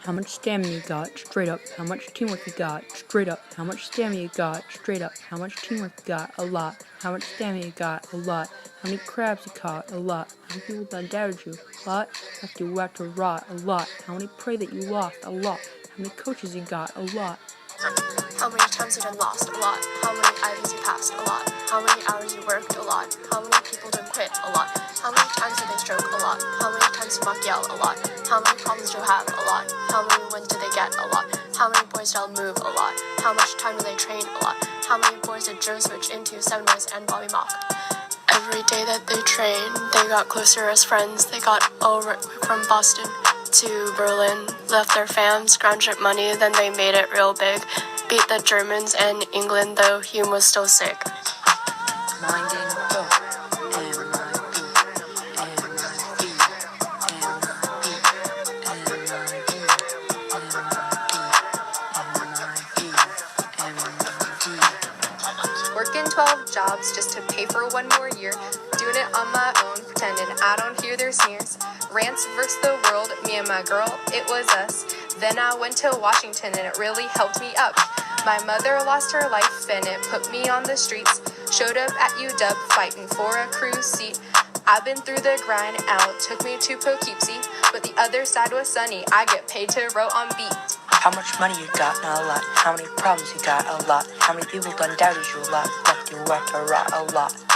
How much stamina you got, straight up. How much teamwork you got, straight up. How much stamina you got, straight up. How much teamwork you got, a lot. How much stamina you got, a lot. How many crabs you caught, a lot. How many people that doubted you, a lot. After you whacked a rot, a lot. How many prey that you lost, a lot. How many coaches you got, a lot. How many times you've been lost, a lot. How many IVs you passed, a lot. How many hours you worked, a lot. How many people didn't quit, a lot. How many times did they stroke, a lot. How many times did Mark yell, a lot. How many problems do you have, a lot. How many wins did they get, a lot. How many boys did move, a lot. How much time did they train, a lot. How many boys did Joe switch into Seven Boys and Bobby Mock? Every day that they trained, they got closer as friends. They got over from Boston to Berlin, left their fans, scrounged up money, then they made it real big. Beat the Germans and England, though Hume was still sick. Minding Working 12 jobs just to pay for one more year. Doing it on my own, pretending I don't hear their sneers. Rants versus the world, me and my girl, it was us. Then I went to Washington and it really helped me up. My mother lost her life and it put me on the streets. Showed up at UW fighting for a cruise seat. I've been through the grind, out took me to Poughkeepsie. But the other side was sunny, I get paid to row on beat. How much money you got? Not a lot. How many problems you got? A lot. How many people done doubted you? A lot. Left you whacked a rot? A lot.